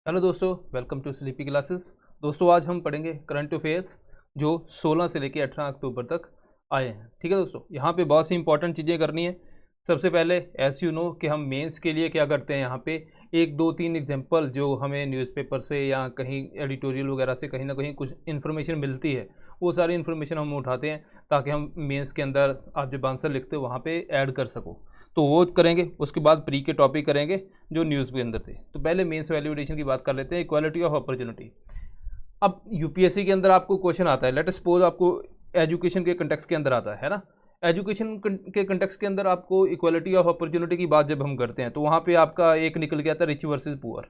Hello दोस्तों, welcome to sleepy classes. दोस्तों आज हम पढ़ेंगे करंट अफेयर्स जो 16 से लेकर 18 अक्टूबर तक आए हैं। ठीक है दोस्तों, यहाँ पे बहुत सी इंपॉर्टेंट चीज़ें करनी है। सबसे पहले एस यू नो कि हम मेंस के लिए क्या करते हैं, यहाँ पे एक दो तीन एग्जांपल जो हमें न्यूज़पेपर से या कहीं एडिटोरियल वगैरह से कहीं ना कहीं कुछ इन्फॉर्मेशन मिलती है, वो सारी इन्फॉर्मेशन हम उठाते हैं ताकि हम मेंस के अंदर आप जब आंसर लिखते हो वहाँ पे ऐड कर सको। तो वो करेंगे, उसके बाद प्री के टॉपिक करेंगे जो न्यूज़ के अंदर थे। तो पहले मेंस वैल्यूएशन की बात कर लेते हैं, इक्वालिटी ऑफ अपॉर्चुनिटी। अब यूपीएससी के अंदर आपको क्वेश्चन आता है, लेट सपोज आपको एजुकेशन के कंटेक्स्ट के अंदर आता है ना। एजुकेशन के कंटेक्स्ट के अंदर आपको इक्वालिटी ऑफ अपॉर्चुनिटी की बात जब हम करते हैं तो वहाँ पे आपका एक निकल गया था रिच वर्सेस पुअर,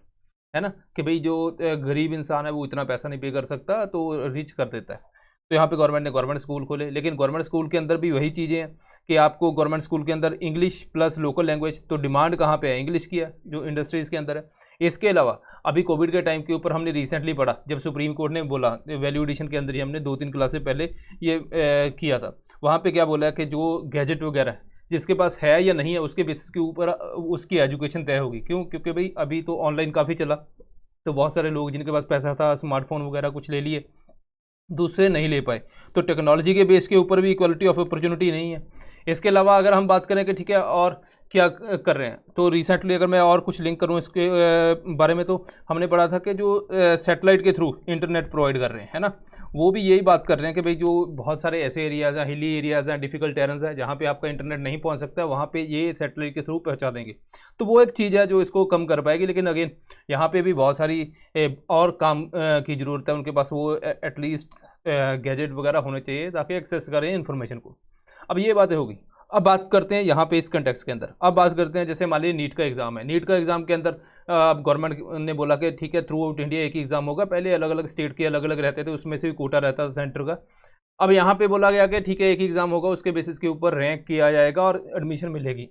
है ना, कि भाई जो गरीब इंसान है वो इतना पैसा नहीं पे कर सकता तो रिच कर देता है। तो यहाँ पे गवर्नमेंट ने गवर्नमेंट स्कूल खोले, लेकिन गवर्नमेंट स्कूल के अंदर भी वही चीज़ें हैं कि आपको गवर्नमेंट स्कूल के अंदर इंग्लिश प्लस लोकल लैंग्वेज, तो डिमांड कहाँ पे है, इंग्लिश की है जो इंडस्ट्रीज़ के अंदर है। इसके अलावा अभी कोविड के टाइम के ऊपर हमने रिसेंटली पढ़ा, जब सुप्रीम कोर्ट ने बोला वैल्यू एडिशन के अंदर ही हमने 2-3 क्लासेस पहले ये किया था। वहाँ पे क्या बोला कि जो गैजेट वगैरह है जिसके पास है या नहीं है उसके बेसिस के ऊपर उसकी एजुकेशन तय होगी। क्यों? क्योंकि भाई अभी तो ऑनलाइन काफ़ी चला, तो बहुत सारे लोग जिनके पास पैसा था स्मार्टफोन वगैरह कुछ ले लिए, दूसरे नहीं ले पाए। तो टेक्नोलॉजी के बेस के ऊपर भी इक्वालिटी ऑफ अपॉर्चुनिटी नहीं है। इसके अलावा अगर हम बात करें कि ठीक है और क्या कर रहे हैं, तो रिसेंटली अगर मैं और कुछ लिंक करूं इसके बारे में, तो हमने पढ़ा था कि जो सैटेलाइट के थ्रू इंटरनेट प्रोवाइड कर रहे हैं, है ना, वो भी यही बात कर रहे हैं कि भाई जो बहुत सारे ऐसे एरियाज़ हैं, हिली एरियाज़ हैं, डिफिकल्ट टेरेंस हैं जहाँ पे आपका इंटरनेट नहीं पहुँच सकता, वहाँ पे ये सैटेलाइट के थ्रू पहुँचा देंगे। तो वो एक चीज़ है जो इसको कम कर पाएगी। लेकिन अगेन यहाँ पे भी बहुत सारी और काम की ज़रूरत है, उनके पास वो एटलीस्ट गैजेट वगैरह होने चाहिए ताकि एक्सेस करें इन्फॉर्मेशन को। अब ये बातें होगी। अब बात करते हैं यहाँ पे इस कंटेक्स्ट के अंदर, अब बात करते हैं जैसे मान लीजिए नीट का एग्ज़ाम है। नीट का एग्ज़ाम के अंदर अब गवर्नमेंट ने बोला कि ठीक है थ्रू आउट इंडिया एक ही एग्ज़ाम होगा। पहले अलग अलग स्टेट के अलग अलग रहते थे, उसमें से भी कोटा रहता था सेंटर का। अब यहाँ पे बोला गया कि ठीक है एक ही एग्ज़ाम होगा, उसके बेसिस के ऊपर रैंक किया जाएगा और एडमिशन मिलेगी।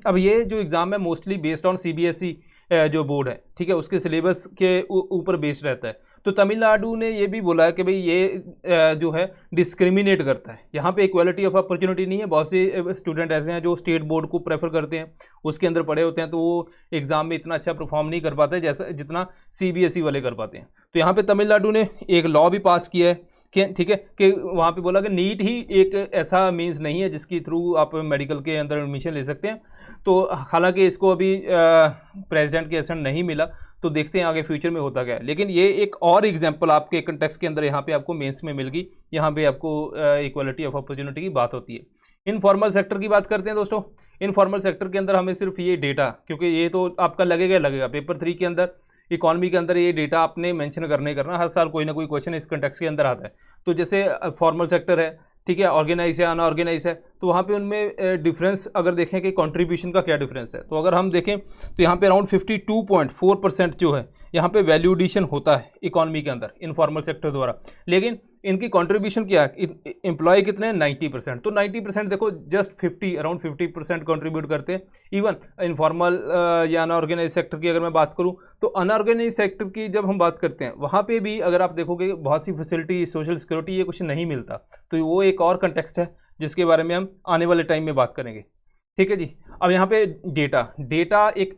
अब ये जो एग्ज़ाम है मोस्टली बेस्ड ऑन सीबीएसई जो बोर्ड है, ठीक है, उसके सिलेबस के ऊपर बेस्ड रहता है। तो तमिलनाडु ने ये भी बोला है कि भाई ये जो है डिस्क्रिमिनेट करता है, यहाँ पे इक्वालिटी ऑफ अपॉर्चुनिटी नहीं है। बहुत से स्टूडेंट ऐसे हैं जो स्टेट बोर्ड को प्रेफर करते हैं, उसके अंदर पढ़े होते हैं, तो वो एग्ज़ाम में इतना अच्छा परफॉर्म नहीं कर पाते जैसा जितना सीबीएसई वाले कर पाते हैं। तो यहाँ पे तमिलनाडु ने एक लॉ भी पास किया है कि ठीक है कि वहाँ पे बोला कि नीट ही एक ऐसा मीन्स नहीं है जिसकी थ्रू आप मेडिकल के अंदर एडमिशन ले सकते हैं। तो हालांकि इसको अभी प्रेसिडेंट के एसेंट नहीं मिला, तो देखते हैं आगे फ्यूचर में होता क्या है। लेकिन ये एक और एग्जांपल आपके कंटेक्स्ट के अंदर यहाँ पे आपको मेंस में मिल गई। यहाँ पे आपको इक्वालिटी ऑफ अपॉर्चुनिटी की बात होती है। इनफॉर्मल सेक्टर की बात करते हैं दोस्तों। इनफॉर्मल सेक्टर के अंदर हमें सिर्फ ये डेटा, क्योंकि ये तो आपका लगेगा पेपर 3 के अंदर इकॉनमी के अंदर ये डेटा आपने मेंशन करना, हर साल कोई ना कोई क्वेश्चन इस कंटेक्स्ट के अंदर आता है। तो जैसे फॉर्मल सेक्टर है, ठीक है, ऑर्गेनाइज है, अनऑर्गेनाइज है, तो वहाँ पे उनमें डिफरेंस अगर देखें कि कंट्रीब्यूशन का क्या डिफरेंस है, तो अगर हम देखें तो यहाँ पे अराउंड 52.4% जो है यहाँ पे वैल्यू एडिशन होता है इकॉनमी के अंदर इनफॉर्मल सेक्टर द्वारा। लेकिन इनकी कंट्रीब्यूशन क्या है, एम्प्लॉय कितने हैं, 90%। तो 90% देखो, जस्ट 50 अराउंड 50% कंट्रीब्यूट करते हैं। इवन इनफॉर्मल या अनऑर्गेनाइज सेक्टर की अगर मैं बात करूं, तो अनऑर्गेनाइज सेक्टर की जब हम बात करते हैं वहाँ पे भी अगर आप देखोगे बहुत सी फैसिलिटी, सोशल सिक्योरिटी, ये कुछ नहीं मिलता। तो वो एक और कंटेक्स्ट है जिसके बारे में हम आने वाले टाइम में बात करेंगे। ठीक है जी। अब यहाँ पे डेटा एक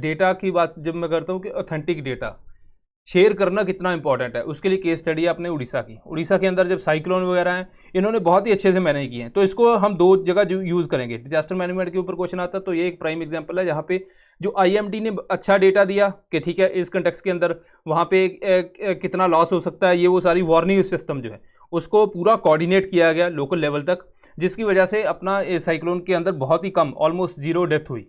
डेटा की बात जब मैं करता हूँ कि ऑथेंटिक डेटा शेयर करना कितना इंपॉर्टेंट है, उसके लिए केस स्टडी आपने उड़ीसा की। उड़ीसा के अंदर जब साइक्लोन वगैरह हैं, इन्होंने बहुत ही अच्छे से मैनेज किए हैं। तो इसको हम 2 जगह यूज़ करेंगे। डिजास्टर मैनेजमेंट के ऊपर क्वेश्चन आता है, तो ये एक प्राइम एग्जांपल है जहाँ पे जो आईएमडी ने अच्छा डेटा दिया कि ठीक है इस कंटेक्स्ट के अंदर वहाँ पे कितना लॉस हो सकता है, ये वो सारी वार्निंग सिस्टम जो है उसको पूरा कोऑर्डिनेट किया गया लोकल लेवल तक, जिसकी वजह से अपना साइक्लोन के अंदर बहुत ही कम, ऑलमोस्ट 0 डेथ हुई।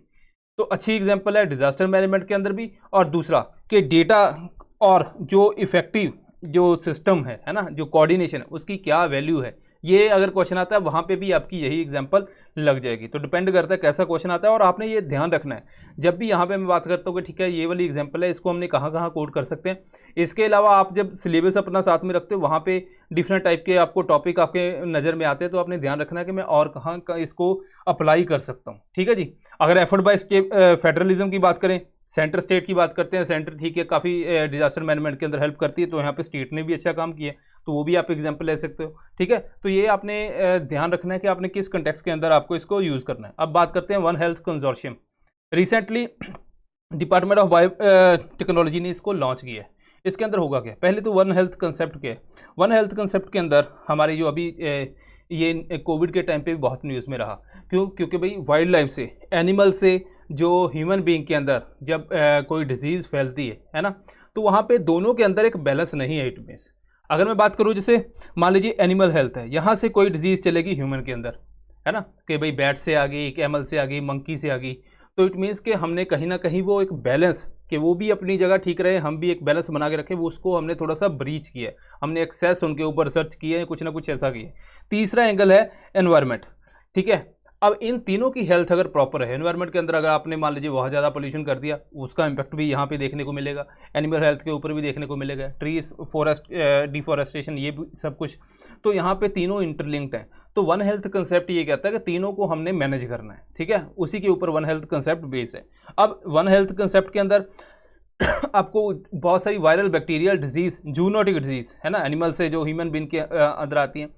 तो अच्छी एग्जाम्पल है डिजास्टर मैनेजमेंट के अंदर भी। और दूसरा कि डेटा और जो इफेक्टिव जो सिस्टम है ना, जो कोऑर्डिनेशन है, उसकी क्या वैल्यू है, ये अगर क्वेश्चन आता है वहाँ पे भी आपकी यही एग्जांपल लग जाएगी। तो डिपेंड करता है कैसा क्वेश्चन आता है, और आपने ये ध्यान रखना है जब भी यहाँ पे मैं बात करता हूँ कि ठीक है ये वाली एग्जांपल है, इसको हमने कहाँ कहाँ कोड कर सकते हैं। इसके अलावा आप जब सिलेबस अपना साथ में रखते हो, वहाँ पे डिफरेंट टाइप के आपको टॉपिक आपके नज़र में आते हैं, तो आपने ध्यान रखना है कि मैं और कहाँ इसको अप्लाई कर सकता हूँ। ठीक है जी। अगर एफर्ट बाय स्टेट फेडरलिज्म की बात करें, सेंटर स्टेट की बात करते हैं, सेंटर ठीक है काफ़ी डिजास्टर मैनेजमेंट के अंदर हेल्प करती है, तो यहाँ पे स्टेट ने भी अच्छा काम किया, तो वो भी आप एग्जांपल ले सकते हो। ठीक है, तो ये आपने ध्यान रखना है कि आपने किस कंटेक्स्ट के अंदर आपको इसको यूज़ करना है। अब बात करते हैं one health consortium. Recently department of biotechnology ने इसको लॉन्च किया है। इसके अंदर होगा क्या, पहले तो वन हेल्थ कंसेप्ट क्या है। वन हेल्थ कंसेप्ट के अंदर हमारी जो अभी ये कोविड के टाइम पे भी बहुत न्यूज़ में रहा, क्यों, क्योंकि भाई वाइल्ड लाइफ से, एनिमल से जो ह्यूमन बीइंग के अंदर जब कोई डिजीज़ फैलती है ना, तो वहाँ पे दोनों के अंदर एक बैलेंस नहीं है। इट मीन्स अगर मैं बात करूँ, जैसे मान लीजिए एनिमल हेल्थ है, यहाँ से कोई डिजीज़ चलेगी ह्यूमन के अंदर, है ना, कि भाई बैट से आ गई, कैमल से आ गई, मंकी से आ गई, तो इट मीन्स कि हमने कहीं ना कहीं वो एक बैलेंस, कि वो भी अपनी जगह ठीक रहे, हम भी एक बैलेंस बना के रखें, वो उसको हमने थोड़ा सा ब्रीच किया है, हमने एक्सेस उनके ऊपर रिसर्च किए है, कुछ ना कुछ ऐसा किया। तीसरा एंगल है एनवायरनमेंट, ठीक है। अब इन तीनों की हेल्थ अगर प्रॉपर है, एनवायरनमेंट के अंदर अगर आपने मान लीजिए बहुत ज़्यादा पोल्यूशन कर दिया, उसका इम्पैक्ट भी यहाँ पे देखने को मिलेगा, एनिमल हेल्थ के ऊपर भी देखने को मिलेगा, ट्रीज फॉरेस्ट डिफॉरेस्टेशन, ये भी सब कुछ, तो यहाँ पे तीनों इंटरलिंक्ड हैं। तो वन हेल्थ कंसेप्ट ये कहता है कि तीनों को हमने मैनेज करना है, ठीक है, उसी के ऊपर वन हेल्थ कंसेप्ट बेस है। अब वन हेल्थ कंसेप्ट के अंदर आपको बहुत सारी viral bacterial disease, zoonotic disease, है ना, एनिमल से जो ह्यूमन बीइंग के अंदर आती हैं,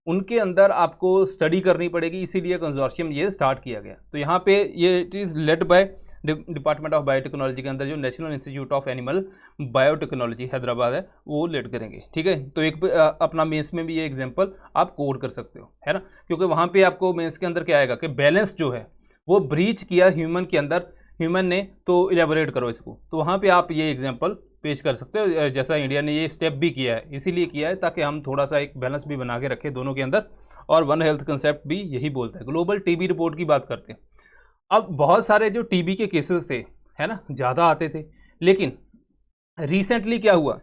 उनके अंदर आपको स्टडी करनी पड़ेगी, इसीलिए कंसोर्शियम ये स्टार्ट किया गया। तो यहाँ पे ये it is led by department of biotechnology के अंदर जो national institute of animal biotechnology Hyderabad है, वो लेड करेंगे, ठीक है। तो एक अपना मेंस में भी ये एग्जांपल आप कोड कर सकते हो, है ना, क्योंकि वहाँ पे आपको मेंस के अंदर क्या आएगा कि बैलेंस जो है वो ब्रीच किया ह्यूमन के अंदर, ह्यूमन ने, तो इलेबोरेट करो इसको, तो वहाँ पे आप ये एग्जांपल पेश कर सकते हो। जैसा इंडिया ने ये स्टेप भी किया है, इसीलिए किया है ताकि हम थोड़ा सा एक बैलेंस भी बना के रखें दोनों के अंदर, और वन हेल्थ कंसेप्ट भी यही बोलता है। ग्लोबल टीबी रिपोर्ट की बात करते हैं। अब बहुत सारे जो टीबी के केसेस थे, है ना, ज़्यादा आते थे, लेकिन रिसेंटली क्या हुआ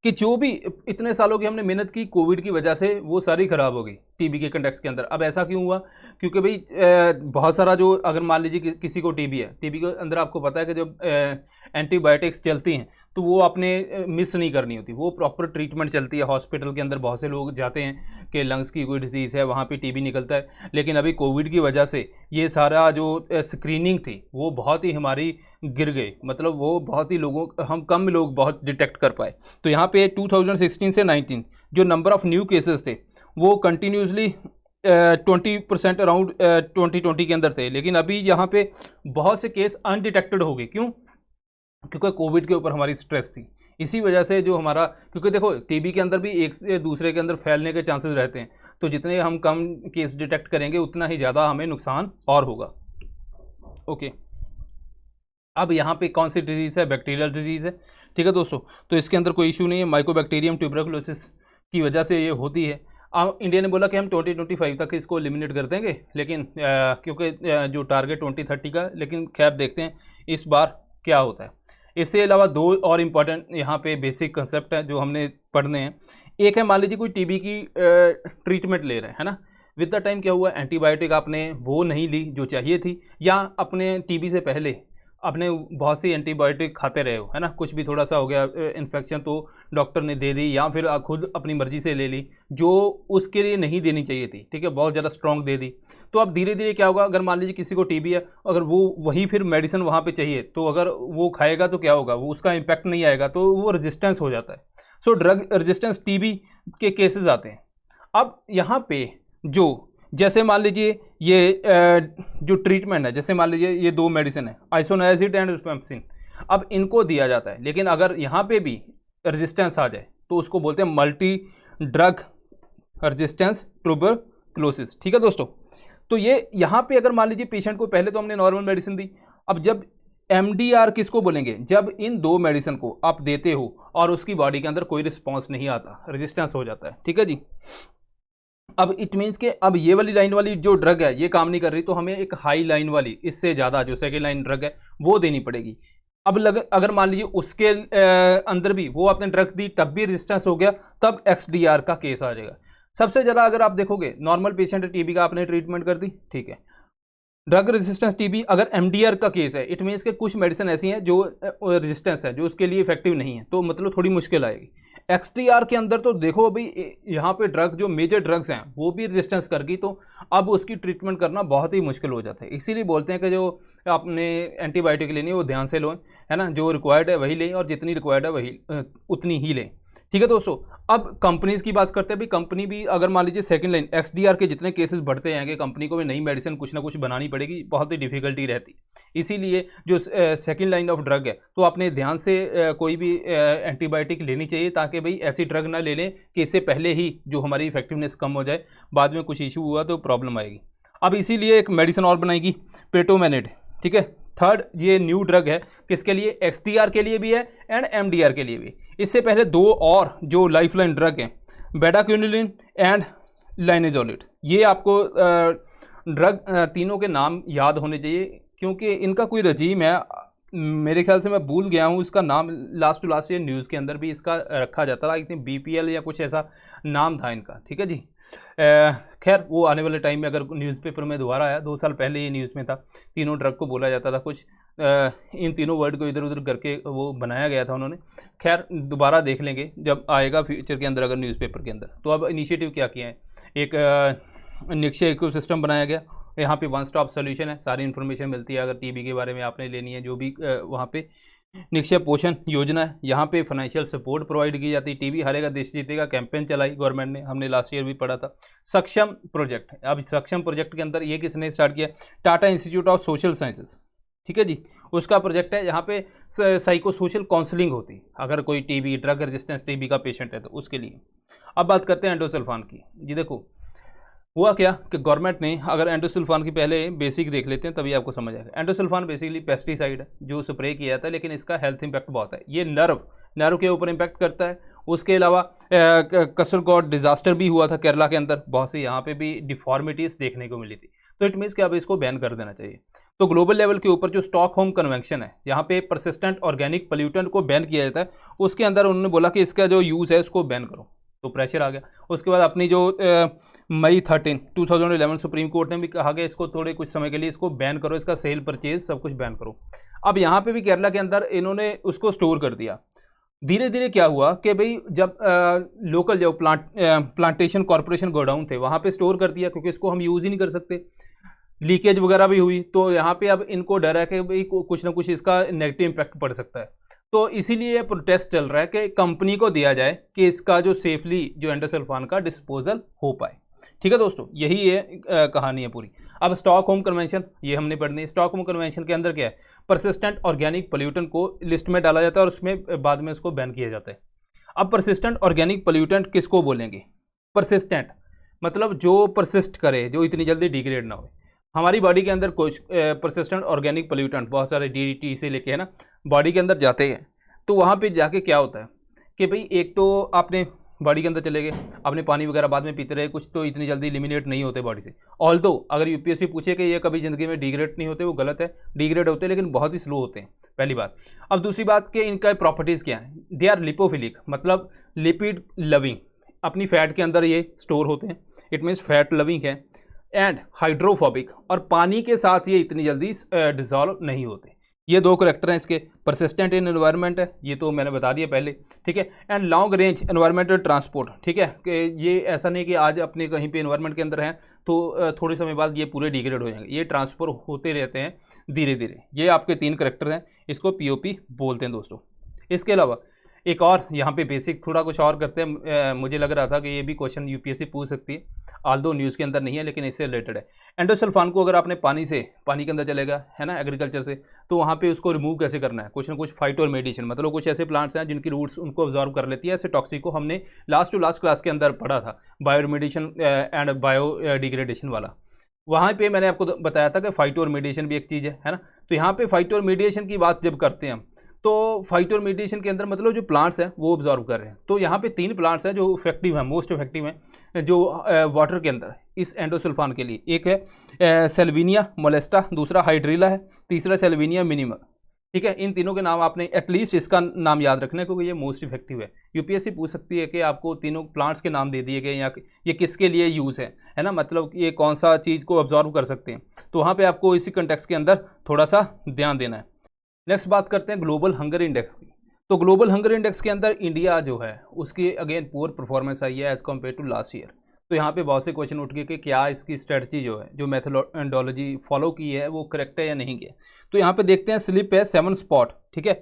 कि जो भी इतने सालों की हमने मेहनत की, कोविड की वजह से वो सारी ख़राब हो गई टीबी के कंटेक्स्ट के अंदर। अब ऐसा क्यों हुआ, क्योंकि भाई बहुत सारा जो, अगर मान लीजिए किसी को टीबी है, टीबी के अंदर आपको पता है कि जब एंटीबायोटिक्स चलती हैं तो वो आपने मिस नहीं करनी होती, वो प्रॉपर ट्रीटमेंट चलती है। हॉस्पिटल के अंदर बहुत से लोग जाते हैं कि लंग्स की कोई डिजीज़ है, वहाँ पे टीबी निकलता है, लेकिन अभी कोविड की वजह से ये सारा जो स्क्रीनिंग थी वो बहुत ही हमारी गिर गई, मतलब वो बहुत ही लोगों, हम कम लोग बहुत डिटेक्ट कर पाए। तो यहाँ पे 2016 से 19 जो नंबर ऑफ़ न्यू केसेस थे वो कंटिन्यूसली 20% अराउंड 2020 के अंदर थे, लेकिन अभी यहाँ पे बहुत से केस अनडिटेक्टेड हो गए। क्यों, क्योंकि कोविड के ऊपर हमारी स्ट्रेस थी, इसी वजह से जो हमारा, क्योंकि देखो टीबी के अंदर भी एक से दूसरे के अंदर फैलने के चांसेस रहते हैं, तो जितने हम कम केस डिटेक्ट करेंगे उतना ही ज़्यादा हमें नुकसान और होगा। ओके, अब यहाँ पे कौन सी डिजीज़ है, बैक्टीरियल डिजीज़ है, ठीक है दोस्तों। तो इसके अंदर कोई इशू नहीं है, माइकोबैक्टीरियम ट्यूबरकुलोसिस की वजह से ये होती है। अब इंडिया ने बोला कि हम 2025 तक इसको एलिमिनेट कर देंगे, लेकिन क्योंकि जो टारगेट 2030 का, लेकिन खैर देखते हैं इस बार क्या होता है। इससे अलावा दो और इम्पॉर्टेंट यहाँ पे बेसिक कंसेप्ट हैं जो हमने पढ़ने हैं। एक है, मान लीजिए कोई टीबी की ट्रीटमेंट ले रहे हैं, है ना, विद द टाइम क्या हुआ, एंटीबायोटिक आपने वो नहीं ली जो चाहिए थी, या अपने टीबी से पहले आपने बहुत सी एंटीबायोटिक खाते रहे हो, है ना, कुछ भी थोड़ा सा हो गया इन्फेक्शन तो डॉक्टर ने दे दी, या फिर खुद अपनी मर्जी से ले ली जो उसके लिए नहीं देनी चाहिए थी, ठीक है, बहुत ज़्यादा स्ट्रॉन्ग दे दी। तो अब धीरे धीरे क्या होगा, अगर मान लीजिए किसी को टीबी है, अगर वो वही फिर मेडिसिन वहाँ पे चाहिए, तो अगर वो खाएगा तो क्या होगा, वो उसका इम्पैक्ट नहीं आएगा, तो वो रेजिस्टेंस हो जाता है। सो ड्रग रेजिस्टेंस टीबी के केसेस आते हैं। अब यहाँ पे जो, जैसे मान लीजिए ये जो ट्रीटमेंट है, जैसे मान लीजिए ये दो मेडिसिन है, आइसोनाइजिड एंड रिफेम्पसिन, अब इनको दिया जाता है, लेकिन अगर यहाँ पे भी रेजिस्टेंस आ जाए तो उसको बोलते हैं मल्टी ड्रग रेजिस्टेंस ट्यूबरकुलोसिस, ठीक है दोस्तों। तो ये यहाँ पे अगर मान लीजिए पेशेंट को पहले तो हमने नॉर्मल मेडिसिन दी, अब जब MDR किसको बोलेंगे, जब इन दो मेडिसिन को आप देते हो और उसकी बॉडी के अंदर कोई रिस्पॉन्स नहीं आता, रेजिस्टेंस हो जाता है, ठीक है जी। अब इट मीन्स के अब ये वाली लाइन वाली जो ड्रग है ये काम नहीं कर रही, तो हमें एक हाई लाइन वाली, इससे ज़्यादा जो सेकेंड लाइन ड्रग है वो देनी पड़ेगी। अब अगर मान लीजिए उसके अंदर भी वो आपने ड्रग दी, तब भी रेजिस्टेंस हो गया, तब XDR का केस आ जाएगा। सबसे ज़्यादा अगर आप देखोगे, नॉर्मल पेशेंट टीबी का आपने ट्रीटमेंट कर दी, ठीक है, ड्रग रेजिस्टेंस टीबी, अगर MDR का केस है, इट मीन्स के कुछ मेडिसिन ऐसी हैं जो रेजिस्टेंस है, जो उसके लिए इफेक्टिव नहीं है, तो मतलब थोड़ी मुश्किल आएगी। XDR के अंदर तो देखो अभी यहाँ पे ड्रग जो मेजर ड्रग्स हैं वो भी रेजिस्टेंस कर गई, तो अब उसकी ट्रीटमेंट करना बहुत ही मुश्किल हो जाता है। इसीलिए बोलते हैं कि जो आपने एंटीबायोटिक लेनी है वो ध्यान से लो, है ना, जो रिक्वायर्ड है वही लें, और जितनी रिक्वायर्ड है वही उतनी ही लें, ठीक है दोस्तों। अब कंपनीज की बात करते हैं। भाई कंपनी भी अगर मान लीजिए सेकंड लाइन XDR के जितने केसेस बढ़ते हैं कि कंपनी को भी नई मेडिसिन कुछ ना कुछ बनानी पड़ेगी, बहुत ही डिफिकल्टी रहती है। इसीलिए जो सेकंड लाइन ऑफ ड्रग है तो अपने ध्यान से कोई भी एंटीबायोटिक लेनी चाहिए, ताकि भाई ऐसी ड्रग ना ले लें कि इससे पहले ही जो हमारी इफेक्टिवनेस कम हो जाए, बाद में कुछ इशू हुआ तो प्रॉब्लम आएगी। अब इसीलिए एक मेडिसिन और बनाएगी, पेटोमेनेड। ठीक है, थर्ड ये न्यू ड्रग है, किसके लिए? XDR के लिए भी है एंड MDR के लिए भी। इससे पहले दो और जो लाइफलाइन ड्रग हैं, बेडाक्विनिलिन एंड लाइनेजोलिड, ये आपको ड्रग तीनों के नाम याद होने चाहिए, क्योंकि इनका कोई रजीम है, मेरे ख्याल से मैं भूल गया हूँ इसका नाम। Last to last year news के अंदर भी इसका रखा जाता था, आई थिंक BPL या कुछ ऐसा नाम था इनका। ठीक है जी, खैर वो आने वाले टाइम में अगर न्यूज़पेपर में दोबारा आया, 2 साल पहले ये न्यूज़ में था, तीनों ड्रग को बोला जाता था कुछ, इन तीनों वर्ड को इधर उधर करके वो बनाया गया था उन्होंने। खैर दोबारा देख लेंगे जब आएगा फ्यूचर के अंदर अगर न्यूज़पेपर के अंदर। तो अब इनिशिएटिव क्या किया है, एक निक्षय इकोसिस्टम बनाया गया, यहाँ पे वन स्टॉप सोल्यूशन है, सारी इन्फॉर्मेशन मिलती है। अगर TB के बारे में आपने लेनी है, जो भी वहाँ पे निक्षय पोषण योजना है, यहाँ पे फाइनेंशियल सपोर्ट प्रोवाइड की जाती है। TB हरेगा देश जीतेगा कैंपेन चलाई गवर्नमेंट ने, हमने लास्ट ईयर भी पढ़ा था। सक्षम प्रोजेक्ट, अब सक्षम प्रोजेक्ट के अंदर ये किसने स्टार्ट किया? Tata institute of social sciences. ठीक है जी, उसका प्रोजेक्ट है, यहाँ पे साइको सोशल काउंसलिंग होती है अगर कोई TB ड्रग रेजिस्टेंस TB का पेशेंट है तो उसके लिए। अब बात करते हैं एंडोसल्फान की। जी देखो हुआ क्या कि गवर्नमेंट ने, अगर एंडोसल्फान की पहले बेसिक देख लेते हैं तभी आपको समझ आएगा। एंडोसल्फान बेसिकली पेस्टिसाइड है जो स्प्रे किया था, लेकिन इसका हेल्थ इंपैक्ट बहुत है। ये नर्व के ऊपर इंपैक्ट करता है। उसके अलावा कसरगोड डिजास्टर भी हुआ था केरला के अंदर, बहुत सी यहाँ पे भी डिफॉर्मिटीज़ देखने को मिली थी। तो इट मीन्स कि अब इसको बैन कर देना चाहिए। तो ग्लोबल लेवल के ऊपर जो स्टॉकहोम कन्वेंशन है, यहाँ पे परसिस्टेंट ऑर्गेनिक पोल्यूटेंट को बैन किया जाता है, उसके अंदर उन्होंने बोला कि इसका जो यूज़ है उसको बैन करो, तो प्रेशर आ गया। उसके बाद अपनी जो मई 13 2011 सुप्रीम कोर्ट ने भी कहा गया इसको थोड़े कुछ समय के लिए इसको बैन करो, इसका सेल परचेज सब कुछ बैन करो। अब यहाँ पे भी केरला के अंदर इन्होंने उसको स्टोर कर दिया। धीरे धीरे क्या हुआ कि भाई जब लोकल जो प्लांटेशन कॉरपोरेशन गोडाउन थे वहाँ पे स्टोर कर दिया, क्योंकि इसको हम यूज़ ही नहीं कर सकते, लीकेज वगैरह भी हुई। तो यहाँ पे अब इनको डर है कि भाई कुछ ना कुछ इसका नेगेटिव इम्पैक्ट पड़ सकता है। तो इसीलिए प्रोटेस्ट चल रहा है कि कंपनी को दिया जाए कि इसका जो सेफली जो एंडोसल्फान का डिस्पोजल हो पाए। ठीक है दोस्तों, यही ये कहानी है पूरी। अब स्टॉकहोम कन्वेंशन ये हमने पढ़नी है। स्टॉकहोम कन्वेंशन के अंदर क्या है, परसिस्टेंट ऑर्गेनिक पोल्यूटेंट को लिस्ट में डाला जाता है और उसमें बाद में उसको बैन किया जाता है। अब परसिस्टेंट ऑर्गेनिक पोल्यूटेंट किसको बोलेंगे? परसिस्टेंट मतलब जो परसिस्ट करे, जो इतनी जल्दी डिग्रेड ना हो। हमारी बॉडी के अंदर कुछ परसिस्टेंट ऑर्गेनिक पोल्यूटेंट बहुत सारे DDT से लेके है ना बॉडी के अंदर जाते हैं। तो वहाँ पे जाके क्या होता है कि भाई एक तो आपने बॉडी के अंदर चले गए, आपने पानी वगैरह बाद में पीते रहे, कुछ तो इतनी जल्दी एलिमिनेट नहीं होते बॉडी से। ऑल्दो अगर UPSC पूछे कि ये कभी ज़िंदगी में डिग्रेड नहीं होते, वो गलत है, डिग्रेड होते हैं लेकिन बहुत ही स्लो होते हैं, पहली बात। अब दूसरी बात कि इनका प्रॉपर्टीज़ क्या है, दे आर लिपोफिलिक, मतलब लिपिड लविंग, अपनी फैट के अंदर ये स्टोर होते हैं, इट मीन्स फैट लविंग है, एंड हाइड्रोफोबिक, और पानी के साथ ये इतनी जल्दी डिजॉल्व नहीं होते। ये दो करैक्टर हैं इसके। परसिस्टेंट इन एनवायरनमेंट है, ये तो मैंने बता दिया पहले, ठीक है। And long range environmental transport, ठीक है, कि ये ऐसा नहीं कि आज अपने कहीं पे एनवायरनमेंट के अंदर हैं तो थोड़े समय बाद ये पूरे डिग्रेड हो जाएंगे, ये ट्रांसफर होते रहते हैं धीरे धीरे। ये आपके 3 करैक्टर हैं, इसको POP बोलते हैं दोस्तों। इसके अलावा एक और यहाँ पे बेसिक थोड़ा कुछ और करते हैं, मुझे लग रहा था कि ये भी क्वेश्चन UPSC पूछ सकती है, आल्दो न्यूज़ के अंदर नहीं है लेकिन इससे रिलेटेड है। एंडोसल्फान को अगर आपने पानी के अंदर चलेगा है ना, एग्रीकल्चर से, तो वहाँ पे उसको रिमूव कैसे करना है, कुछ ना कुछ फाइटोमेडिसिन, मतलब कुछ ऐसे प्लांट्स हैं जिनकी रूट्स उनको ऑब्जॉर्व कर लेती है, ऐसे टॉक्सिक को हमने लास्ट टू लास्ट क्लास के अंदर पढ़ा था, बायोमेडिशन एंड बायो डिग्रेडेशन वाला। वहाँ पे मैंने आपको बताया था कि फाइटोमेडिएशन भी एक चीज़ है ना। तो यहाँ पे फाइटोमेडिएशन की बात जब करते हैं तो फाइटोमेडिएशन के अंदर मतलब जो प्लांट्स हैं वो ऑब्जॉर्व कर रहे हैं। तो यहाँ पे 3 प्लांट्स हैं जो इफेक्टिव हैं, मोस्ट इफेक्टिव हैं जो वाटर के अंदर इस एंडोसल्फान के लिए। एक है सेल्विनिया मोलेस्टा, दूसरा हाइड्रिला है, तीसरा सेल्विनिया मिनिमम, ठीक है। इन तीनों के नाम आपने एटलीस्ट इसका नाम याद रखना है क्योंकि ये मोस्ट इफेक्टिव है। UPSC पूछ सकती है कि आपको तीनों प्लांट्स के नाम दे दिए गए या ये किसके लिए यूज़ है ना, मतलब ये कौन सा चीज़ को ऑब्जॉर्व कर सकते हैं। तो वहाँ पे आपको इसी कंटेक्स्ट के अंदर थोड़ा सा ध्यान देना है। नेक्स्ट बात करते हैं ग्लोबल हंगर इंडेक्स की। तो ग्लोबल हंगर इंडेक्स के अंदर इंडिया जो है उसकी अगेन पुअर परफॉर्मेंस आई है as compared to last year. तो यहाँ पे बहुत से क्वेश्चन उठ गए कि क्या इसकी स्ट्रेटजी जो है, जो मेथोडोलॉजी फॉलो की है वो करेक्ट है या नहीं किया। तो यहाँ पे देखते हैं, स्लिप है 7 स्पॉट, ठीक है।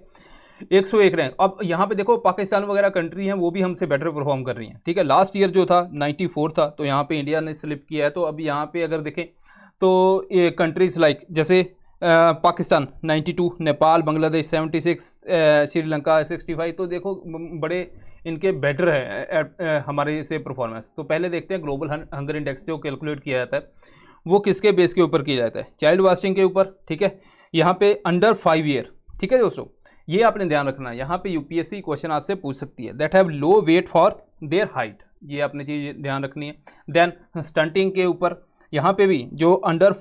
101 रैंक। अब यहाँ पे देखो पाकिस्तान वगैरह कंट्री हैं वो भी हमसे बेटर परफॉर्म कर रही हैं, ठीक है। लास्ट ईयर जो था 94 था, तो यहाँ पे इंडिया ने स्लिप किया है। तो अब यहाँ पे अगर देखें तो ये कंट्रीज लाइक जैसे पाकिस्तान 92, नेपाल बांग्लादेश 76, श्रीलंका 65, तो देखो बड़े इनके बेटर है हमारे से परफॉर्मेंस। तो पहले देखते हैं ग्लोबल हंगर इंडेक्स जो कैलकुलेट किया जाता है वो किसके बेस के ऊपर किया जाता है, चाइल्ड वास्टिंग के ऊपर, ठीक है। यहाँ पे अंडर 5 ईयर, ठीक है दोस्तों, ये आपने ध्यान रखना है। यहाँ पे यूपीएससी क्वेश्चन आपसे पूछ सकती है, that have low weight for their height, ये आपने चीज़ ध्यान रखनी है। देन स्टंटिंग के ऊपर यहाँ पे भी जो अंडर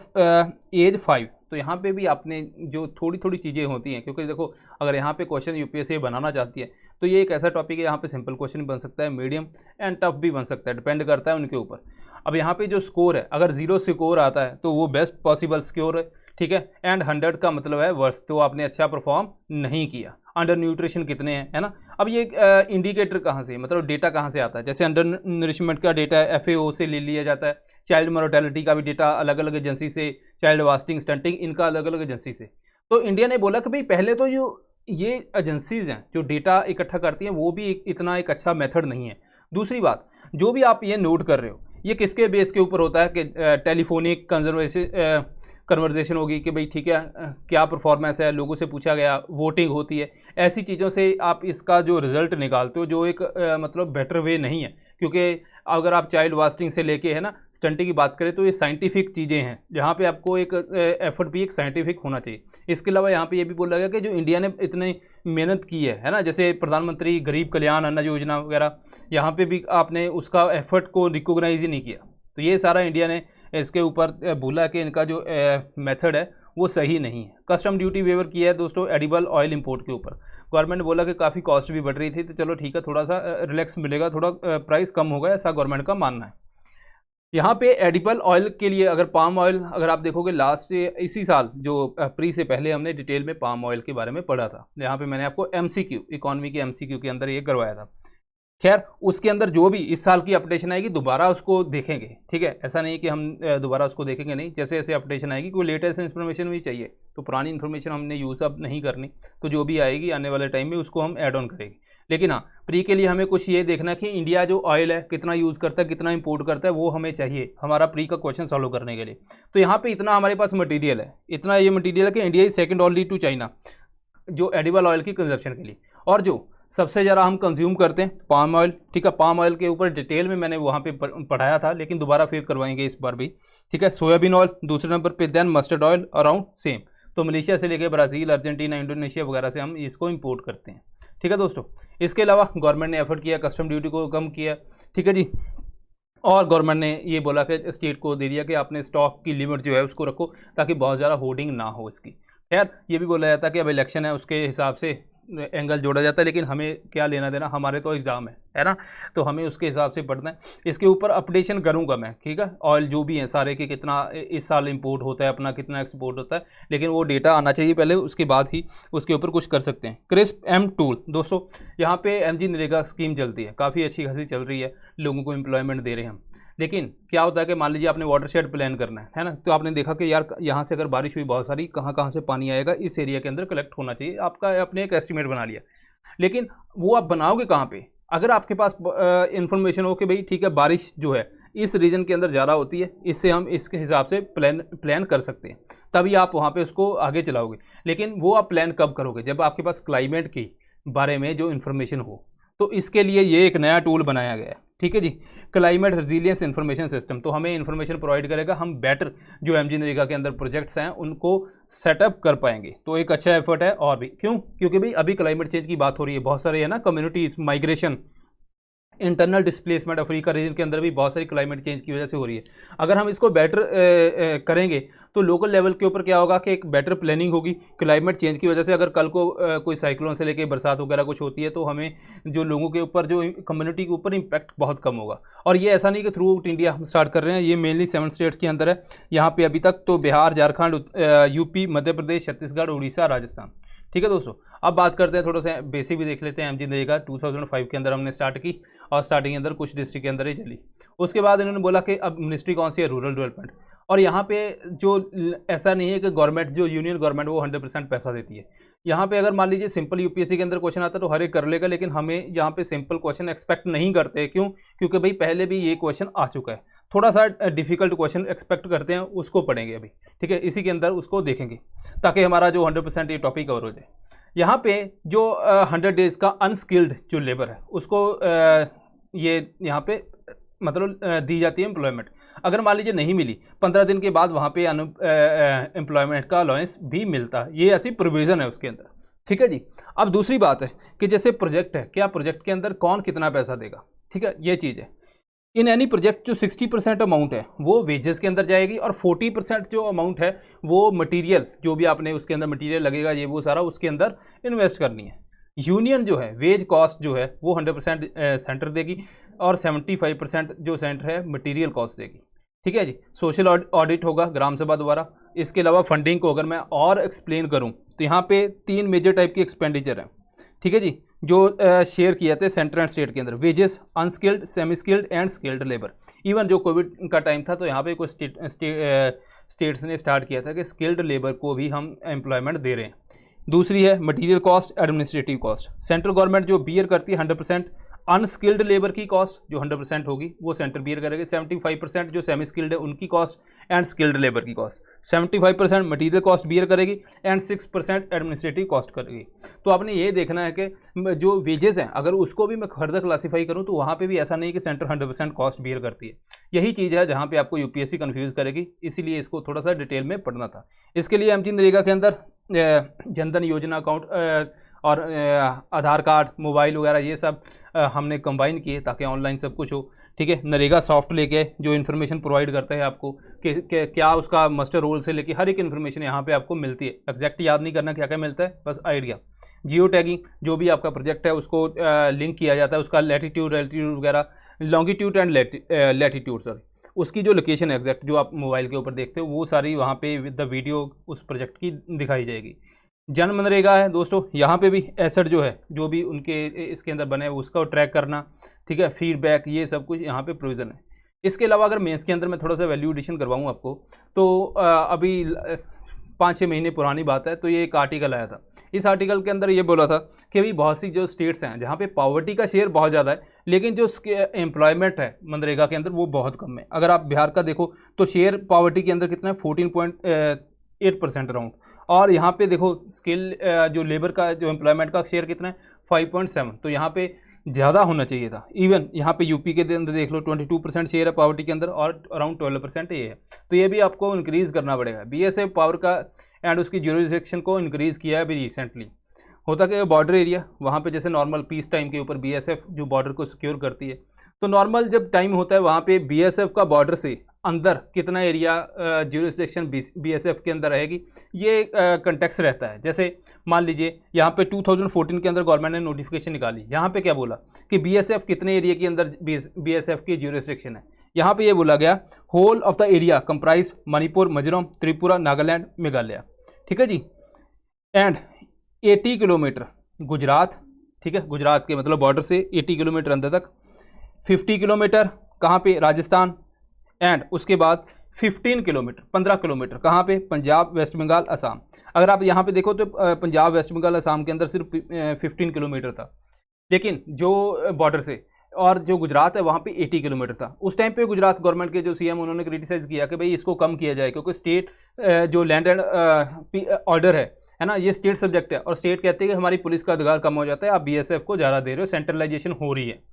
एज 5, तो यहाँ पे भी आपने जो थोड़ी थोड़ी चीज़ें होती हैं, क्योंकि देखो अगर यहाँ पे क्वेश्चन यूपीएससी बनाना चाहती है तो ये एक ऐसा टॉपिक है यहाँ पे सिंपल क्वेश्चन बन सकता है, मीडियम एंड टफ भी बन सकता है, डिपेंड करता है उनके ऊपर। अब यहाँ पे जो स्कोर है, अगर 0 स्कोर आता है तो वो बेस्ट पॉसिबल स्कोर है, ठीक है। एंड 100 का मतलब है वर्स्ट, तो आपने अच्छा परफॉर्म नहीं किया। अंडर न्यूट्रिशन कितने हैं, है ना। अब ये इंडिकेटर कहाँ से, मतलब डेटा कहाँ से आता है, जैसे अंडर नरिशमेंट का डेटा FAO से ले लिया जाता है, चाइल्ड मोर्टेलिटी का भी डेटा अलग अलग एजेंसी से, चाइल्ड वास्टिंग स्टंटिंग इनका अलग अलग एजेंसी से। तो इंडिया ने बोला कि भाई पहले तो ये एजेंसीज हैं जो डेटा इकट्ठा करती हैं वो भी इतना एक अच्छा मेथड नहीं है। दूसरी बात, जो भी आप ये नोट कर रहे हो ये किसके बेस के ऊपर होता है कि टेलीफोनिक कन्वर्जेशन होगी कि भाई ठीक है क्या परफॉर्मेंस है, लोगों से पूछा गया, वोटिंग होती है, ऐसी चीज़ों से आप इसका जो रिजल्ट निकालते हो जो एक मतलब बेटर वे नहीं है। क्योंकि अगर आप चाइल्ड वास्टिंग से लेके है ना स्टंटिंग की बात करें तो ये साइंटिफिक चीज़ें हैं जहाँ पे आपको एक एफर्ट भी एक साइंटिफिक होना चाहिए। इसके अलावा यहाँ पे ये भी बोला गया कि जो इंडिया ने इतनी मेहनत की है ना, जैसे प्रधानमंत्री गरीब कल्याण अन्न योजना वगैरह, यहाँ पे भी आपने उसका एफर्ट को रिकोगनाइज ही नहीं किया। तो ये सारा इंडिया ने इसके ऊपर बोला कि इनका जो मेथड है वो सही नहीं है। कस्टम ड्यूटी वेवर किया है दोस्तों एडिबल ऑयल इंपोर्ट के ऊपर। गवर्नमेंट ने बोला कि काफ़ी कॉस्ट भी बढ़ रही थी, तो चलो ठीक है थोड़ा सा रिलैक्स मिलेगा, थोड़ा प्राइस कम होगा, ऐसा गवर्नमेंट का मानना है। यहाँ पे एडिबल ऑयल के लिए अगर पाम ऑयल अगर आप देखोगे लास्ट इसी साल जो प्री से पहले हमने डिटेल में पाम ऑयल के बारे में पढ़ा था, यहाँ पे मैंने आपको MCQ इकोनॉमी के MCQ के अंदर ये करवाया था। खैर उसके अंदर जो भी इस साल की अपडेशन आएगी दोबारा उसको देखेंगे, ठीक है। ऐसा नहीं कि हम दोबारा उसको देखेंगे नहीं, जैसे जैसे अपडेशन आएगी कोई लेटेस्ट इन्फॉर्मेशन भी चाहिए तो पुरानी इन्फॉर्मेशन हमने यूज़ अब नहीं करनी, तो जो भी आएगी आने वाले टाइम में उसको हम ऐड ऑन करेंगे। लेकिन हाँ प्री के लिए हमें कुछ ये देखना कि इंडिया जो ऑयल है कितना यूज़ करता है, कितना इंपोर्ट करता है, वो हमें चाहिए हमारा प्री का क्वेश्चन सॉल्व करने के लिए। तो यहाँ पर इतना हमारे पास मटीरियल है, इतना ये मटीरियल है कि India is second only to China जो एडिबल ऑयल की कंजप्शन के लिए। और जो सबसे ज़्यादा हम कंज्यूम करते हैं पाम ऑयल, ठीक है। पाम ऑयल के ऊपर डिटेल में मैंने वहाँ पे पढ़ाया था, लेकिन दोबारा फिर करवाएंगे इस बार भी, ठीक है। सोयाबीन ऑयल दूसरे नंबर पे, then mustard oil around same. तो मलेशिया से लेके ब्राज़ील, अर्जेंटीना, इंडोनेशिया वगैरह से हम इसको इंपोर्ट करते हैं, ठीक है दोस्तों। इसके अलावा गवर्नमेंट ने एफर्ट किया, कस्टम ड्यूटी को कम किया, ठीक है जी। और गवर्नमेंट ने ये बोला कि स्टेट को दे दिया कि आपने स्टॉक की लिमिट जो है उसको रखो ताकि बहुत ज़्यादा होर्डिंग ना हो इसकी। खैर ये भी बोला जाता है कि अब इलेक्शन है उसके हिसाब से एंगल जोड़ा जाता है, लेकिन हमें क्या लेना देना, हमारे तो एग्ज़ाम है ना, तो हमें उसके हिसाब से पढ़ना है। इसके ऊपर अपडेशन करूंगा मैं, ठीक है। ऑयल जो भी है सारे के कितना इस साल इंपोर्ट होता है, अपना कितना एक्सपोर्ट होता है, लेकिन वो डेटा आना चाहिए पहले, उसके बाद ही उसके ऊपर कुछ कर सकते हैं। क्रिस्प M टूल दोस्तों, यहाँ पे MG नरेगा स्कीम चलती है, काफ़ी अच्छी खासी चल रही है, लोगों को एम्प्लॉयमेंट दे रहे हैं हम। लेकिन क्या होता है कि मान लीजिए आपने वाटरशेड प्लान करना है ना, तो आपने देखा कि यार यहाँ से अगर बारिश हुई बहुत सारी, कहाँ से पानी आएगा, इस एरिया के अंदर कलेक्ट होना चाहिए, आपका आपने एक एस्टिमेट बना लिया। लेकिन वो आप बनाओगे कहाँ पे, अगर आपके पास इंफॉर्मेशन हो कि भाई ठीक है बारिश जो है इस रीजन के अंदर ज़्यादा होती है, इससे हम इसके हिसाब से प्लान कर सकते हैं, तभी आप वहाँ पे उसको आगे चलाओगे। लेकिन वो आप प्लान कब करोगे, जब आपके पास क्लाइमेट के बारे में जो इन्फॉर्मेशन हो। तो इसके लिए ये एक नया टूल बनाया गया है, ठीक है जी, क्लाइमेट रिजिलियंस इन्फॉर्मेशन सिस्टम। तो हमें इन्फॉर्मेशन प्रोवाइड करेगा, हम बेटर जो MG नरेगा के अंदर प्रोजेक्ट्स हैं उनको सेटअप कर पाएंगे। तो एक अच्छा एफर्ट है। और भी क्यों, क्योंकि भाई अभी क्लाइमेट चेंज की बात हो रही है, बहुत सारे है ना communities migration, internal displacement Africa reason के अंदर भी बहुत सारी क्लाइमेट चेंज की वजह से हो रही है। अगर हम इसको बेटर करेंगे तो लोकल लेवल के ऊपर क्या होगा कि एक बेटर प्लानिंग होगी क्लाइमेट चेंज की वजह से। अगर कल को कोई साइक्लोन से लेके बरसात वगैरह कुछ होती है तो हमें जो लोगों के ऊपर जो कम्युनिटी के ऊपर इम्पैक्ट बहुत कम होगा। और ये ऐसा नहीं कि थ्रू आउट इंडिया हम स्टार्ट कर रहे हैं, ये मेनली 7 स्टेट्स के अंदर है। यहाँ पे अभी तक तो बिहार, झारखंड, यूपी, मध्य प्रदेश, छत्तीसगढ़, उड़ीसा, राजस्थान, ठीक है दोस्तों। अब बात करते हैं, थोड़ा सा बेसिक भी देख लेते हैं। MG नरेगा 2005 के अंदर हमने स्टार्ट की और स्टार्टिंग के अंदर कुछ डिस्ट्रिक्ट के अंदर ही चली। उसके बाद इन्होंने बोला कि अब मिनिस्ट्री कौन सी है, रूरल डेवलपमेंट। और यहाँ पे जो ऐसा नहीं है कि गवर्नमेंट जो यूनियन गवर्नमेंट वो 100% पैसा देती है। यहाँ पे अगर मान लीजिए सिंपल यूपीएससी के अंदर क्वेश्चन आता है तो हर एक कर लेगा, लेकिन हमें यहाँ पे सिंपल क्वेश्चन एक्सपेक्ट नहीं करते। क्यों? क्योंकि भाई पहले भी ये क्वेश्चन आ चुका है। थोड़ा सा डिफिकल्ट क्वेश्चन एक्सपेक्ट करते हैं, उसको पढ़ेंगे अभी, ठीक है, इसी के अंदर उसको देखेंगे ताकि हमारा जो 100% ये टॉपिक कवर हो जाए। यहाँ पे जो 100 डेज का अनस्किल्ड जो लेबर है उसको ये यहाँ पे मतलब दी जाती है एम्प्लॉयमेंट। अगर मान लीजिए नहीं मिली, 15 दिन के बाद वहाँ पे एम्प्लॉयमेंट का अलाउंस भी मिलता है। ये ऐसी प्रोविज़न है उसके अंदर, ठीक है जी। अब दूसरी बात है कि जैसे प्रोजेक्ट है, क्या प्रोजेक्ट के अंदर कौन कितना पैसा देगा, ठीक है, ये चीज़ है। इन एनी प्रोजेक्ट जो 60% अमाउंट है वो वेजेस के अंदर जाएगी और 40% जो अमाउंट है वो मटेरियल, जो भी आपने उसके अंदर मटेरियल लगेगा ये वो सारा उसके अंदर इन्वेस्ट करनी है। यूनियन जो है वेज कॉस्ट जो है वो 100% सेंटर देगी और 75% जो सेंटर है मटेरियल कॉस्ट देगी, ठीक है जी। सोशल ऑडिट होगा ग्राम सभा द्वारा। इसके अलावा फंडिंग को अगर मैं और एक्सप्लेन करूं तो यहाँ पे 3 मेजर टाइप की एक्सपेंडिचर है, ठीक है जी, जो शेयर किए थे सेंटर एंड स्टेट के अंदर। Wages, unskilled, semi skilled and skilled labour. Even जो कोविड का टाइम था तो यहाँ पे कुछ स्टेट्स ने स्टार्ट किया था कि स्किल्ड लेबर को भी हम एम्प्लॉयमेंट दे रहे हैं। दूसरी है material cost, administrative cost. Central government जो बियर करती है 100%, अनस्किल्ड लेबर की कॉस्ट जो 100% होगी वो सेंटर बियर करेगी। 75% जो सेमी स्किल्ड है उनकी कॉस्ट एंड स्किल्ड लेबर की कॉस्ट। 75% मटेरियल कॉस्ट बियर करेगी एंड 6% एडमिनिस्ट्रेटिव कॉस्ट करेगी। तो आपने ये देखना है कि जो वेजेस हैं अगर उसको भी मैं फर्दर क्लासीफाई करूँ तो वहाँ पर भी ऐसा नहीं कि सेंटर 100% कॉस्ट बियर करती है। यही चीज़ है जहाँ पर आपको यूपीएससी कन्फ्यूज़ करेगी, इसीलिए इसको थोड़ा सा डिटेल में पढ़ना था। इसके लिए एमजी नरेगा के अंदर जनधन योजना अकाउंट और आधार कार्ड, मोबाइल वगैरह ये सब हमने कंबाइन किए ताकि ऑनलाइन सब कुछ हो, ठीक है। नरेगा सॉफ्ट लेके जो इन्फॉर्मेशन प्रोवाइड करता है आपको कि क्या उसका मस्टर रोल से लेके हर एक इन्फॉर्मेशन यहाँ पे आपको मिलती है। एग्जैक्ट याद नहीं करना क्या क्या मिलता है, बस आइडिया। जियो टैगिंग, जो भी आपका प्रोजेक्ट है उसको लिंक किया जाता है, उसका लैटिट्यूड एल्टीट्यूड वगैरह, लॉन्गिट्यूड एंड लैटिट्यूड सॉरी, उसकी जो लोकेशन है एग्जैक्ट जो आप मोबाइल के ऊपर देखते हो वो सारी वहाँ पे विद द वीडियो उस प्रोजेक्ट की दिखाई जाएगी। जन मनरेगा है दोस्तों, यहाँ पे भी एसेट जो है जो भी उनके इसके अंदर बने उसका ट्रैक करना, ठीक है, फीडबैक, ये सब कुछ यहाँ पे प्रोविज़न है। इसके अलावा अगर मेंस के अंदर मैं थोड़ा सा वैल्यू एडिशन करवाऊँ आपको तो अभी 5-6 महीने पुरानी बात है, तो ये एक आर्टिकल आया था। इस आर्टिकल के अंदर ये बोला था कि भाई बहुत सी जो स्टेट्स हैं जहाँ पे पॉवर्टी का शेयर बहुत ज़्यादा है लेकिन जो एम्प्लॉयमेंट है मनरेगा के अंदर वो बहुत कम है। अगर आप बिहार का देखो तो शेयर पॉवर्टी के अंदर कितना है, 14.8% अराउंड, और यहाँ पे देखो स्किल जो लेबर का जो एम्प्लॉयमेंट का शेयर कितना है, 5.7। तो यहाँ पे ज़्यादा होना चाहिए था। इवन यहाँ पे यूपी के अंदर देख लो 22% शेयर है पॉवर्टी के अंदर और अराउंड 12% ये है। तो ये भी आपको इंक्रीज़ करना पड़ेगा। बीएसएफ पावर का एंड उसकी ज्यूरिसडिक्शन को इंक्रीज़ किया है अभी रिसेंटली। होता कि बॉर्डर एरिया वहाँ पे जैसे नॉर्मल पीस टाइम के ऊपर बीएसएफ जो बॉर्डर को सिक्योर करती है, तो नॉर्मल जब टाइम होता है वहाँ पे बीएसएफ का बॉर्डर से अंदर कितना एरिया ज्यूरिसडिक्शन बीएसएफ के अंदर रहेगी, ये कंटेक्स्ट रहता है। जैसे मान लीजिए यहाँ पे 2014 के अंदर गवर्नमेंट ने नोटिफिकेशन निकाली, यहाँ पे क्या बोला कि बीएसएफ कितने एरिया के अंदर बीएसएफ की ज्यूरिसडिक्शन है। यहाँ पे ये बोला गया whole of the area comprise Manipur, Mizoram, Tripura, Nagaland, Meghalaya, ठीक है जी, एंड 80 किलोमीटर गुजरात, ठीक है, गुजरात के मतलब बॉर्डर से 80 किलोमीटर अंदर तक, 50 किलोमीटर कहाँ पे, राजस्थान, एंड उसके बाद 15 किलोमीटर 15 किलोमीटर कहाँ पे, पंजाब, वेस्ट बंगाल, असम। अगर आप यहाँ पे देखो तो पंजाब, वेस्ट बंगाल, असम के अंदर सिर्फ 15 किलोमीटर था, लेकिन जो बॉर्डर से, और जो गुजरात है वहाँ पे 80 किलोमीटर था। उस टाइम पे गुजरात गवर्नमेंट के जो सीएम उन्होंने क्रिटिसाइज़ किया कि भाई इसको कम किया जाए क्योंकि स्टेट जो लैंड एंड ऑर्डर है ना, ये स्टेट सब्जेक्ट है और स्टेट कहती है कि हमारी पुलिस का अधिकार कम हो जाता है, आप बीएसएफ को ज़्यादा दे रहे हो, सेंट्रलाइजेशन हो रही है।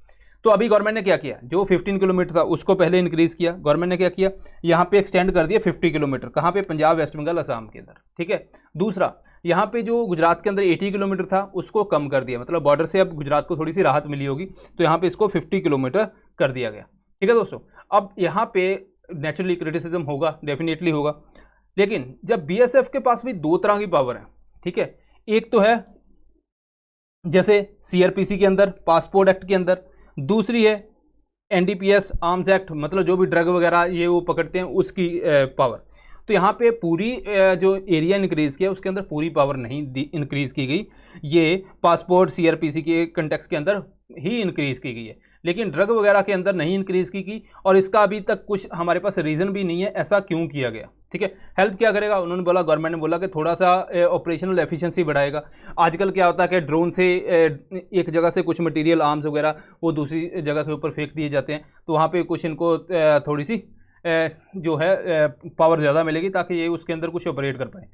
तो अभी गवर्नमेंट ने क्या किया, जो 15 किलोमीटर था उसको पहले इंक्रीज़ किया। गवर्नमेंट ने क्या किया, यहाँ पे एक्सटेंड कर दिया 50 किलोमीटर, कहाँ पे, पंजाब, वेस्ट बंगाल, असम के अंदर, ठीक है। दूसरा, यहाँ पे जो गुजरात के अंदर 80 किलोमीटर था उसको कम कर दिया, मतलब बॉर्डर से अब गुजरात को थोड़ी सी राहत मिली होगी, तो यहाँ पे इसको 50 किलोमीटर कर दिया गया, ठीक है दोस्तों। अब यहाँ पे नेचुरली क्रिटिसिज्म होगा, डेफिनेटली होगा, लेकिन जब बीएसएफ के पास भी 2 तरह की पावर है, ठीक है। एक तो है जैसे सीआरपीसी के अंदर, पासपोर्ट एक्ट के अंदर, दूसरी है एनडीपीएस, आर्म्स एक्ट, मतलब जो भी ड्रग वगैरह ये वो पकड़ते हैं उसकी पावर। तो यहाँ पे पूरी जो एरिया इंक्रीज़ किया उसके अंदर पूरी पावर नहीं इंक्रीज़ की गई, ये पासपोर्ट सीआरपीसी के कंटेक्स्ट के अंदर ही इंक्रीज़ की गई है, लेकिन ड्रग वगैरह के अंदर नहीं इंक्रीज़ की और इसका अभी तक कुछ हमारे पास रीज़न भी नहीं है ऐसा क्यों किया गया। ठीक है, हेल्प क्या करेगा, उन्होंने बोला, गवर्नमेंट ने बोला कि थोड़ा सा ऑपरेशनल एफिशिएंसी बढ़ाएगा। आजकल क्या होता है कि ड्रोन से एक जगह से कुछ मटेरियल, आर्म्स वगैरह वो दूसरी जगह के ऊपर फेंक दिए जाते हैं, तो वहाँ पे कुछ इनको थोड़ी सी जो है पावर ज़्यादा मिलेगी ताकि ये उसके अंदर कुछ ऑपरेट कर पाए।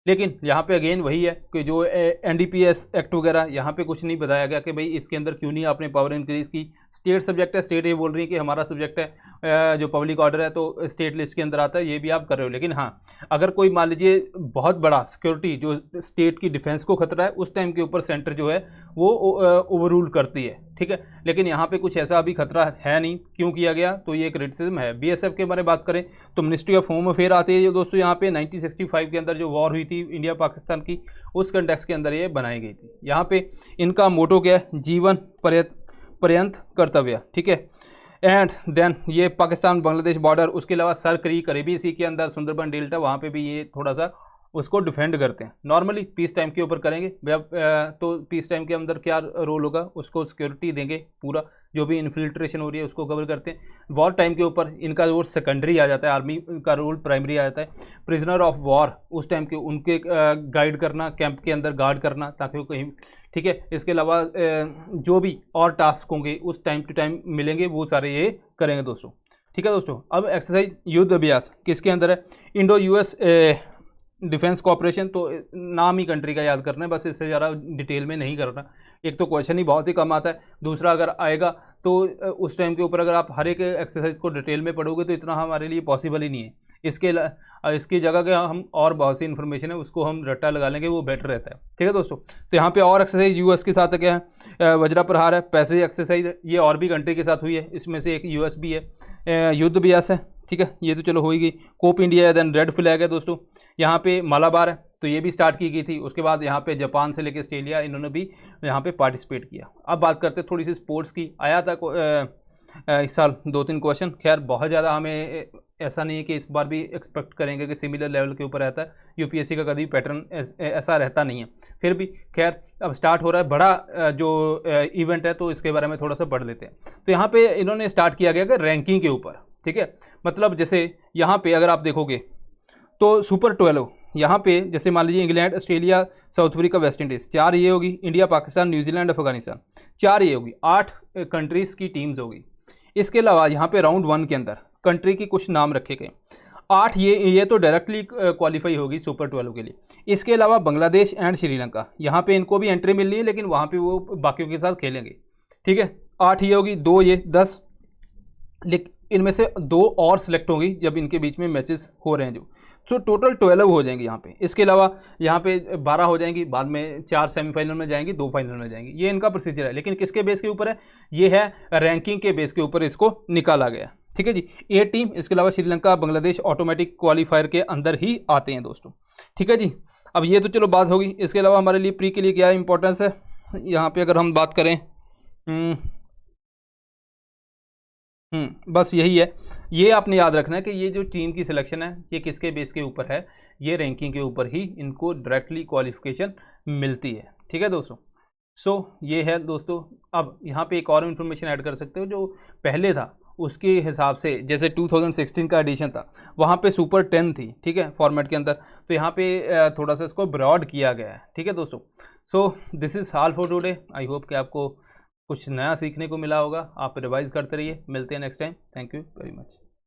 लेकिन यहाँ पे अगेन वही है कि जो एनडीपीएस एक्ट वगैरह यहाँ पे कुछ नहीं बताया गया कि भाई इसके अंदर क्यों नहीं आपने पावर इंक्रीज़ की। स्टेट सब्जेक्ट है, स्टेट ये बोल रही है कि हमारा सब्जेक्ट है जो पब्लिक ऑर्डर है तो स्टेट लिस्ट के अंदर आता है, ये भी आप कर रहे हो। लेकिन हाँ, अगर कोई मान लीजिए बहुत बड़ा सिक्योरिटी जो स्टेट की डिफेंस को खतरा है, उस टाइम के ऊपर सेंटर जो है वो ओवर रूल करती है। ठीक है, लेकिन यहाँ पे कुछ ऐसा अभी खतरा है नहीं, क्यों किया गया, तो ये एक क्रिटिसिज्म है। बीएसएफ के बारे में बात करें तो मिनिस्ट्री ऑफ होम अफेयर आती है जो दोस्तों यहाँ पे 1965 के अंदर जो वॉर हुई थी इंडिया पाकिस्तान की, उस कंटेक्स्ट के अंदर ये बनाई गई थी। यहाँ पे इनका मोटो क्या है, जीवन पर्यंत कर्तव्य। ठीक है, एंड देन ये पाकिस्तान बांग्लादेश बॉर्डर, उसके अलावा सर क्रीक, अरेबियन सी के अंदर सुंदरबन डेल्टा, वहाँ पे भी ये थोड़ा सा उसको डिफेंड करते हैं। नॉर्मली पीस टाइम के ऊपर करेंगे तो पीस टाइम के अंदर क्या रोल होगा, उसको सिक्योरिटी देंगे, पूरा जो भी इन्फिल्ट्रेशन हो रही है उसको कवर करते हैं। वॉर टाइम के ऊपर इनका रोल सेकेंडरी आ जाता है, आर्मी का रोल प्राइमरी आ जाता है। प्रिजनर ऑफ वॉर उस टाइम के उनके गाइड करना, कैंप के अंदर गार्ड करना ताकि वो कहीं, ठीक है, इसके अलावा जो भी और टास्क होंगे उस टाइम टू टाइम मिलेंगे वो सारे ये करेंगे दोस्तों। ठीक है दोस्तों, अब एक्सरसाइज युद्ध अभ्यास किसके अंदर है, इंडो यूएस डिफेंस कॉपरेशन। तो नाम ही कंट्री का याद करना है बस, इससे ज़्यादा डिटेल में नहीं करना। एक तो क्वेश्चन ही बहुत ही कम आता है, दूसरा अगर आएगा तो उस टाइम के ऊपर अगर आप हर एक एक्सरसाइज को डिटेल में पढ़ोगे तो इतना हमारे लिए पॉसिबल ही नहीं है। इसकी जगह के हम और बहुत सी इन्फॉर्मेशन है उसको हम रट्टा लगा लेंगे, वो बेटर रहता है। ठीक है दोस्तों, तो यहाँ पे और एक्सरसाइज यूएस के साथ क्या है, वज्रा प्रहार है, पैसेज एक्सरसाइज है, ये और भी कंट्री के साथ हुई है, इसमें से एक यूएस भी है, युद्ध अभ्यास है। ठीक है, ये तो चलो हो ही गई। कोप इंडिया है, देन रेड फ्लैग है दोस्तों, यहाँ पे मालाबार है तो ये भी स्टार्ट की गई थी। उसके बाद यहाँ पे जापान से लेकर ऑस्ट्रेलिया, इन्होंने भी यहाँ पे पार्टिसिपेट किया। अब बात करते हैं थोड़ी सी स्पोर्ट्स की। आया था इस साल 2-3 क्वेश्चन, खैर बहुत ज़्यादा हमें ऐसा नहीं है कि इस बार भी एक्सपेक्ट करेंगे कि सिमिलर लेवल के ऊपर रहता है। यूपीएससी का कभी पैटर्न ऐसा रहता नहीं है, फिर भी खैर अब स्टार्ट हो रहा है बड़ा जो इवेंट है, तो इसके बारे में थोड़ा सा पढ़ लेते हैं। तो यहाँ पे इन्होंने स्टार्ट किया गया कि रैंकिंग के ऊपर। ठीक है, मतलब जैसे यहाँ पे अगर आप देखोगे तो सुपर 12 यहाँ पे जैसे मान लीजिए England, Australia, south Africa, West Indies, 4 ये होगी। इंडिया, पाकिस्तान, न्यूजीलैंड, अफगानिस्तान, 4 ये होगी। 8 कंट्रीज़ की टीम्स होगी। इसके अलावा यहाँ पे राउंड 1 के अंदर कंट्री के कुछ नाम रखे गए, 8 ये तो डायरेक्टली क्वालिफाई होगी सुपर 12 के लिए। इसके अलावा बांग्लादेश एंड श्रीलंका, यहाँ पे इनको भी एंट्री मिलनी है लेकिन वहाँ पे वो बाकियों के साथ खेलेंगे। ठीक है, 8 ये होगी, 2 ये 10, लेकिन इनमें से 2 और सिलेक्ट होंगी जब इनके बीच में मैचेस हो रहे हैं जो, तो टोटल 12 हो जाएंगे यहाँ पे। इसके अलावा यहाँ पे 12 हो जाएंगी, बाद में 4 सेमीफाइनल में जाएंगी, 2 फाइनल में जाएंगी। ये इनका प्रोसीजर है, लेकिन किसके बेस के ऊपर है, ये है रैंकिंग के बेस के ऊपर इसको निकाला गया। ठीक है जी, 8 टीम, इसके अलावा श्रीलंका, बांग्लादेश ऑटोमेटिक क्वालिफायर के अंदर ही आते हैं दोस्तों। ठीक है जी, अब ये तो चलो बात होगी। इसके अलावा हमारे लिए प्री के लिए क्या इंपॉर्टेंस है, यहाँ पे अगर हम बात करें बस यही है, ये आपने याद रखना है कि ये जो टीम की सिलेक्शन है ये किसके बेस के ऊपर है, ये रैंकिंग के ऊपर ही इनको डायरेक्टली क्वालिफिकेशन मिलती है। ठीक है दोस्तों, सो ये है दोस्तों। अब यहाँ पे एक और इन्फॉर्मेशन ऐड कर सकते हो, जो पहले था उसके हिसाब से, जैसे 2016 का एडिशन था वहाँ पे सुपर 10 थी। ठीक है, फॉर्मेट के अंदर, तो यहाँ पे थोड़ा सा इसको ब्रॉड किया गया है। ठीक है दोस्तों, so this is all for today. I hope कि आपको कुछ नया सीखने को मिला होगा। आप रिवाइज करते रहिए, मिलते हैं next time. Thank you very much.